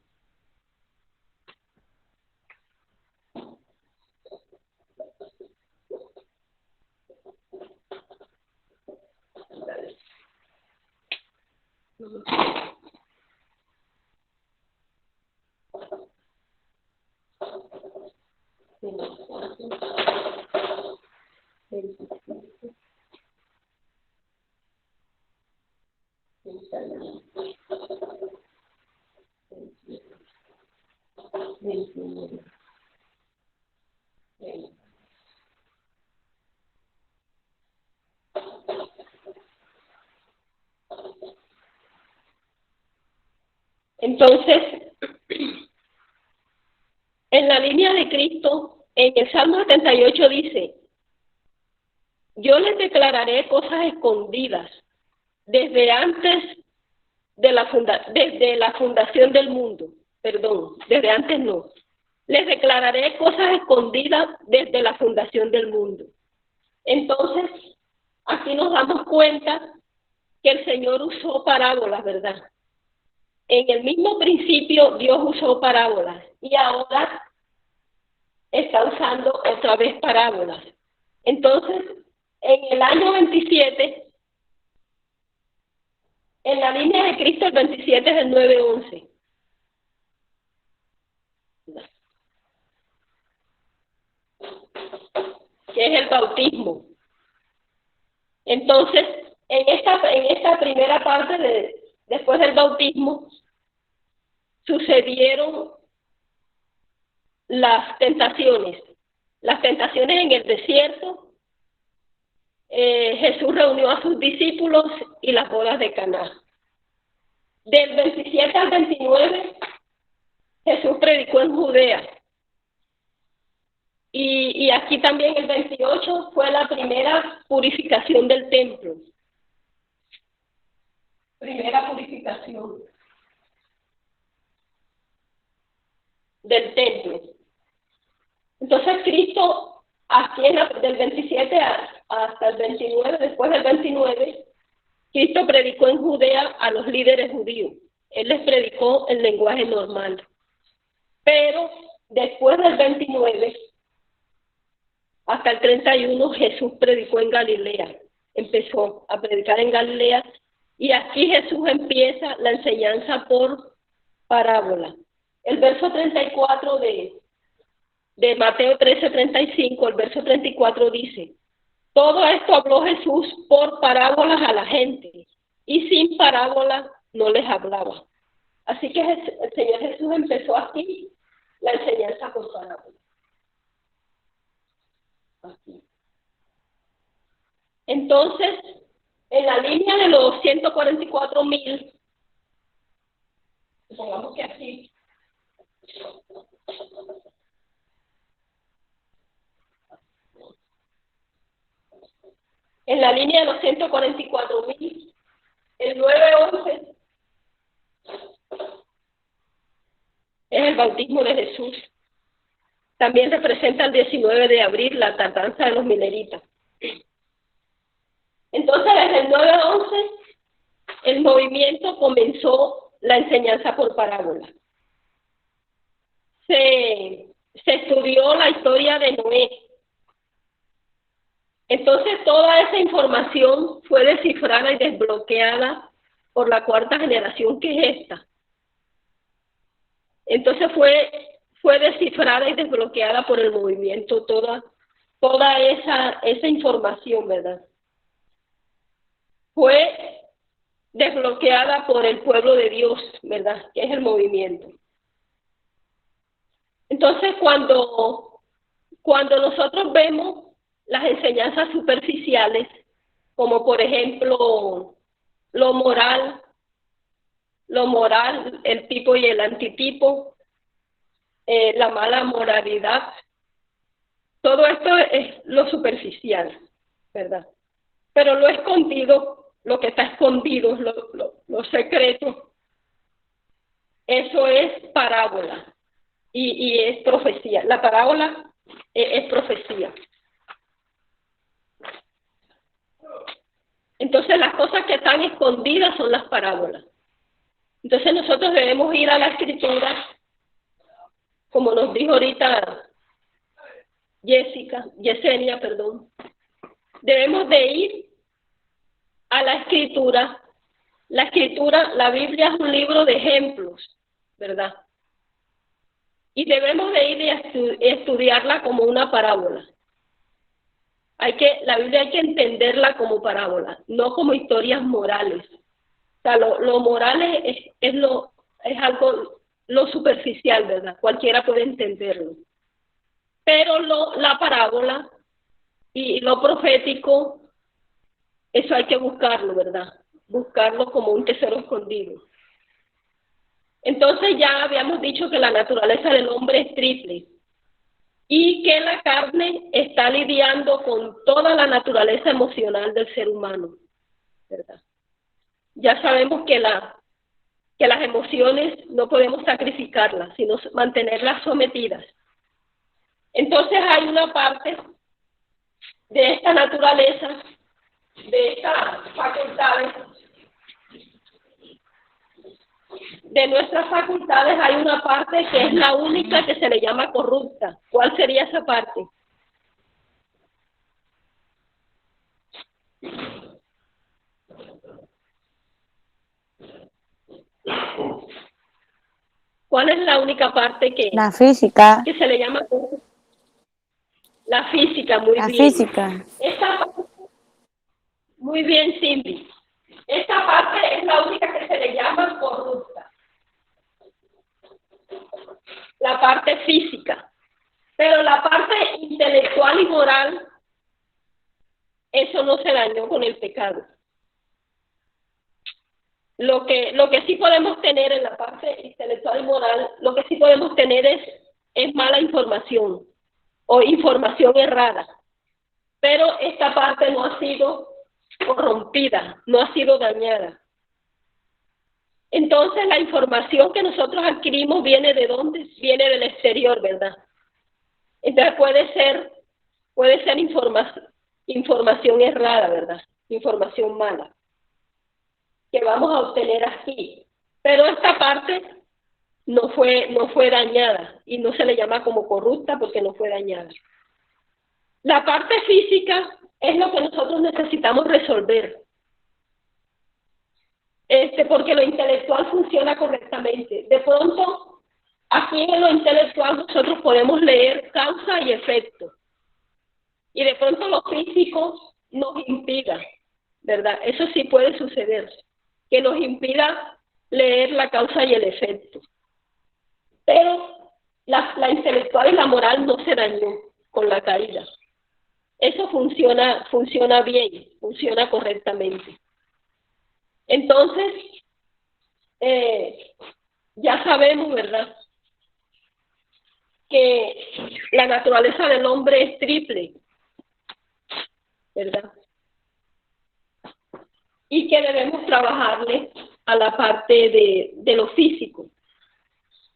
Entonces, en la línea de Cristo, en el Salmo 78 dice: yo les declararé cosas escondidas desde antes de desde la fundación del mundo. Perdón, desde antes no. Les declararé cosas escondidas desde la fundación del mundo. Entonces, aquí nos damos cuenta que el Señor usó parábolas, ¿verdad? En el mismo principio Dios usó parábolas y ahora está usando otra vez parábolas. Entonces, en el año 27, en la línea de Cristo el 27 es el 9:11. Que es el bautismo. Entonces, en esta primera parte después del bautismo, sucedieron las tentaciones en el desierto. Jesús reunió a sus discípulos y las bodas de Caná. Del 27 al 29, Jesús predicó en Judea. Y aquí también el 28 fue la primera purificación del templo. Primera purificación del templo. Entonces Cristo, aquí del 27 hasta el 29, después del 29, Cristo predicó en Judea a los líderes judíos. Él les predicó el lenguaje normal. Pero después del 29 hasta el 31, Jesús predicó en Galilea. Empezó a predicar en Galilea. Y aquí Jesús empieza la enseñanza por parábola. El verso 34 de Mateo 13:35, el verso 34 dice: todo esto habló Jesús por parábolas a la gente, y sin parábolas no les hablaba. Así que el Señor Jesús empezó aquí la enseñanza por parábolas. Aquí. Entonces, en la línea de los 144,000, supongamos que aquí, en la línea de los 144,000, el 9:11 es el bautismo de Jesús. También representa el 19 de abril, la tardanza de los mineritas. Entonces, desde el 9:11, el movimiento comenzó la enseñanza por parábola. Se estudió la historia de Noé. Entonces, toda esa información fue descifrada y desbloqueada por la cuarta generación, que es esta. Entonces, fue descifrada y desbloqueada por el movimiento, toda esa información, ¿verdad? Fue desbloqueada por el pueblo de Dios, ¿verdad? Que es el movimiento. Entonces, cuando nosotros vemos las enseñanzas superficiales, como por ejemplo lo moral, el tipo y el antitipo, la mala moralidad, todo esto es lo superficial, ¿verdad? Pero lo escondido, lo que está escondido, lo secreto, eso es parábola y es profecía. La parábola es profecía. Entonces, las cosas que están escondidas son las parábolas. Entonces, nosotros debemos ir a la Escritura, como nos dijo ahorita Yesenia, perdón. Debemos de ir a la Escritura. La Escritura, la Biblia es un libro de ejemplos, ¿verdad? Y debemos de ir y estudiarla como una parábola. La Biblia hay que entenderla como parábola, no como historias morales. O sea, lo moral es algo lo superficial, ¿verdad? Cualquiera puede entenderlo. Pero la parábola y lo profético, eso hay que buscarlo, ¿verdad? Buscarlo como un tesoro escondido. Entonces ya habíamos dicho que la naturaleza del hombre es triple y que la carne está lidiando con toda la naturaleza emocional del ser humano, ¿verdad? Ya sabemos que las emociones no podemos sacrificarlas, sino mantenerlas sometidas. Entonces hay una parte de esta naturaleza, de estas facultades, de nuestras facultades hay una parte que es la única que se le llama corrupta. ¿Cuál sería esa parte? ¿Cuál es la única parte La física. que se le llama corrupta? La física, muy La bien. física. Muy bien, Cindy. Esta parte es la única que se le llama corrupta. La parte física. Pero la parte intelectual y moral, eso no se dañó con el pecado. Lo que sí podemos tener en la parte intelectual y moral, lo que sí podemos tener es mala información o información errada. Pero esta parte no ha sido corrompida, no ha sido dañada. Entonces la información que nosotros adquirimos viene ¿de dónde? Viene del exterior, ¿verdad? Entonces puede ser información errada, ¿verdad? Información mala que vamos a obtener aquí. Pero esta parte no fue dañada y no se le llama como corrupta porque no fue dañada. La parte física es lo que nosotros necesitamos resolver, porque lo intelectual funciona correctamente. De pronto, aquí en lo intelectual nosotros podemos leer causa y efecto, y de pronto lo físico nos impida, ¿verdad? Eso sí puede suceder, que nos impida leer la causa y el efecto. Pero la intelectual y la moral no se dañó con la caída. Eso funciona bien, funciona correctamente. Entonces, ya sabemos, ¿verdad?, que la naturaleza del hombre es triple, ¿verdad? Y que debemos trabajarle a la parte de lo físico.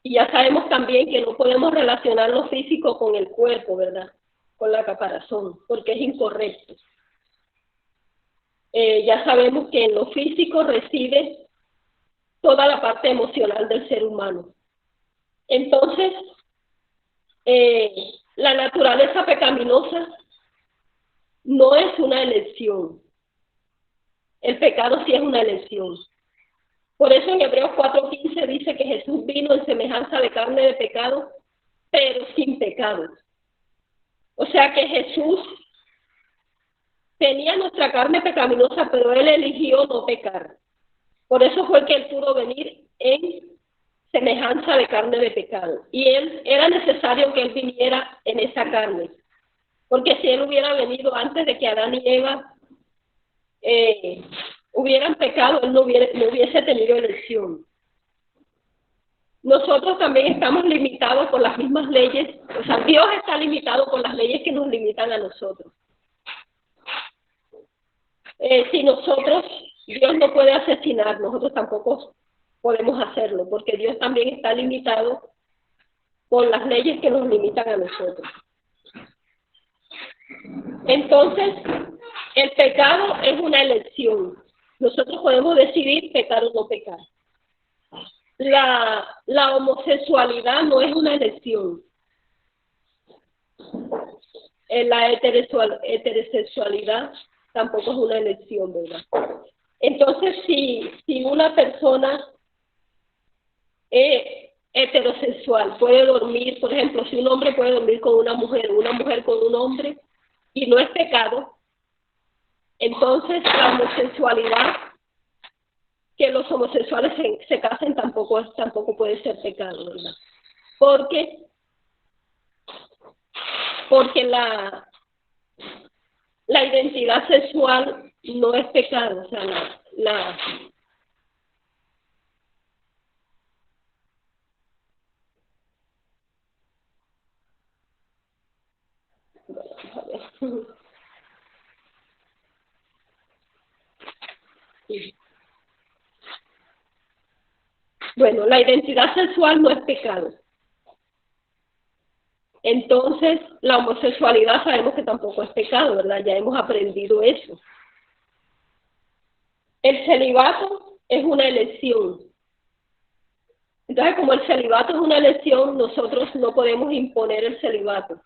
Y ya sabemos también que no podemos relacionar lo físico con el cuerpo, ¿verdad?, con la caparazón, porque es incorrecto. Ya sabemos que en lo físico reside toda la parte emocional del ser humano. Entonces, la naturaleza pecaminosa no es una elección. El pecado sí es una elección. Por eso en Hebreos 4:15 dice que Jesús vino en semejanza de carne de pecado, pero sin pecado. O sea que Jesús tenía nuestra carne pecaminosa, pero Él eligió no pecar. Por eso fue que Él pudo venir en semejanza de carne de pecado. Y era necesario que Él viniera en esa carne. Porque si Él hubiera venido antes de que Adán y Eva hubieran pecado, Él no hubiese tenido elección. Nosotros también estamos limitados por las mismas leyes. O sea, Dios está limitado por las leyes que nos limitan a nosotros. Si Dios no puede asesinar, nosotros tampoco podemos hacerlo, porque Dios también está limitado por las leyes que nos limitan a nosotros. Entonces, el pecado es una elección. Nosotros podemos decidir pecar o no pecar. La homosexualidad no es una elección. La heterosexualidad tampoco es una elección, ¿verdad? Entonces, si una persona heterosexual puede dormir, por ejemplo, si un hombre puede dormir con una mujer con un hombre, y no es pecado, entonces la homosexualidad, que los homosexuales se casen, tampoco puede ser pecado, ¿verdad? Porque la identidad sexual no es pecado, o sea, bueno, la identidad sexual no es pecado. Entonces, la homosexualidad sabemos que tampoco es pecado, ¿verdad? Ya hemos aprendido eso. El celibato es una elección. Entonces, como el celibato es una elección, nosotros no podemos imponer el celibato.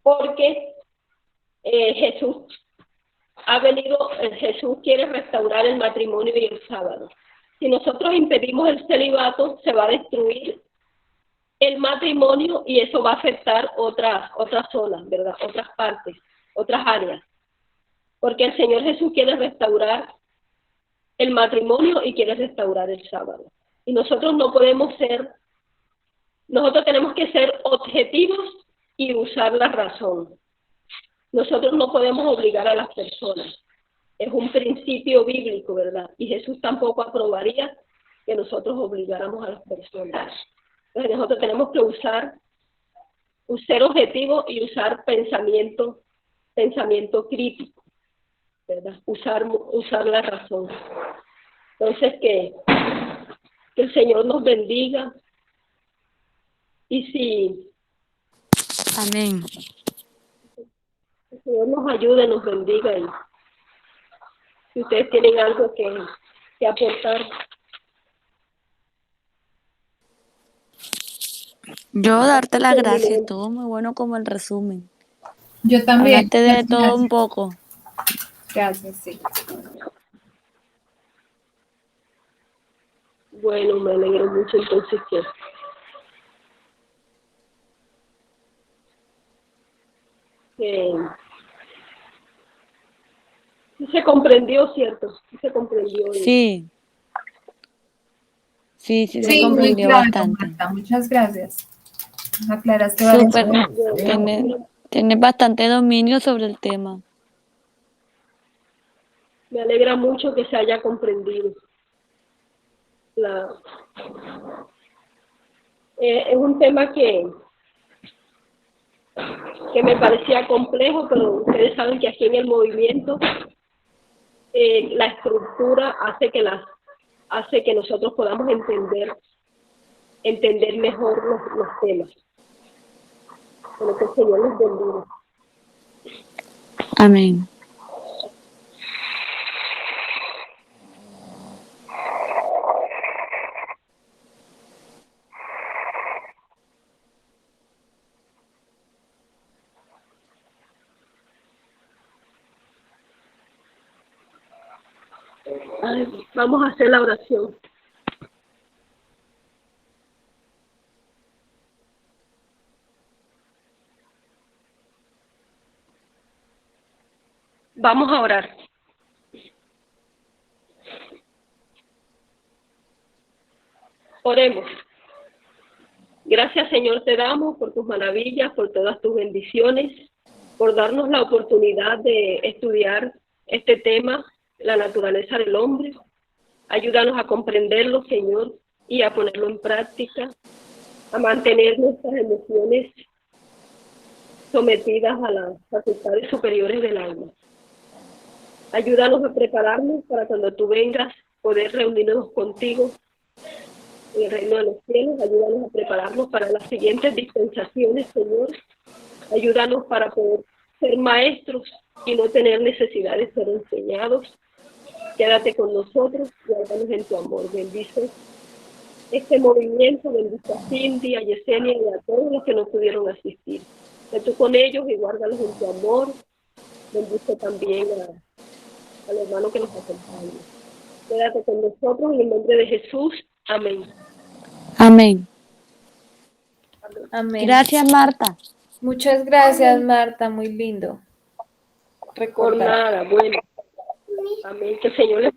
Porque Jesús quiere restaurar el matrimonio y el sábado. Si nosotros impedimos el celibato, se va a destruir el matrimonio y eso va a afectar otras zonas, ¿verdad? Otras partes, otras áreas. Porque el Señor Jesús quiere restaurar el matrimonio y quiere restaurar el sábado. Y nosotros tenemos que ser objetivos y usar la razón. Nosotros no podemos obligar a las personas. Es un principio bíblico, ¿verdad? Y Jesús tampoco aprobaría que nosotros obligáramos a las personas. Entonces nosotros tenemos que ser objetivos y usar pensamiento crítico, ¿verdad? Usar la razón. Entonces que el Señor nos bendiga y si Amén. el Señor nos ayude, nos bendiga y si ustedes tienen algo que aportar. Yo darte las gracias, entendimiento. estuvo muy bueno como el resumen. Yo también. Hablaste de Muchas todo un gracias. poco. Gracias, sí. Bueno, me alegro mucho entonces que sí se comprendió, ¿cierto? Sí se comprendió. Sí, sí, se Sí, muy comprendió claro, bastante. Marta. Muchas gracias. Aclaraste varias Súper, cosas. tienes bastante dominio sobre el tema. Me alegra mucho que se haya comprendido. La, es un tema que me parecía complejo, pero ustedes saben que aquí en el movimiento la estructura hace que nosotros podamos entender mejor los temas. Bueno, que el Señor los bendiga. Amén. Ay, vamos a hacer la oración. Vamos a orar. Oremos. Gracias, Señor, te damos por tus maravillas, por todas tus bendiciones, por darnos la oportunidad de estudiar este tema, la naturaleza del hombre. Ayúdanos a comprenderlo, Señor, y a ponerlo en práctica, a mantener nuestras emociones sometidas a las facultades superiores del alma. Ayúdanos a prepararnos para cuando tú vengas, poder reunirnos contigo en el reino de los cielos. Ayúdanos a prepararnos para las siguientes dispensaciones, Señor. Ayúdanos para poder ser maestros y no tener necesidad de ser enseñados. Quédate con nosotros, guárdanos en tu amor. Bendice este movimiento, bendice a Cindy, a Yesenia y a todos los que no pudieron asistir. Sé tú con ellos y guárdalos en tu amor. Bendice también al hermano que nos acompaña. Quédate con nosotros en el nombre de Jesús. Amén. Amén. Amén. Gracias, Marta. Muchas gracias, Marta. Muy lindo. Por Recordar. nada, bueno. Amén. Que el Señor les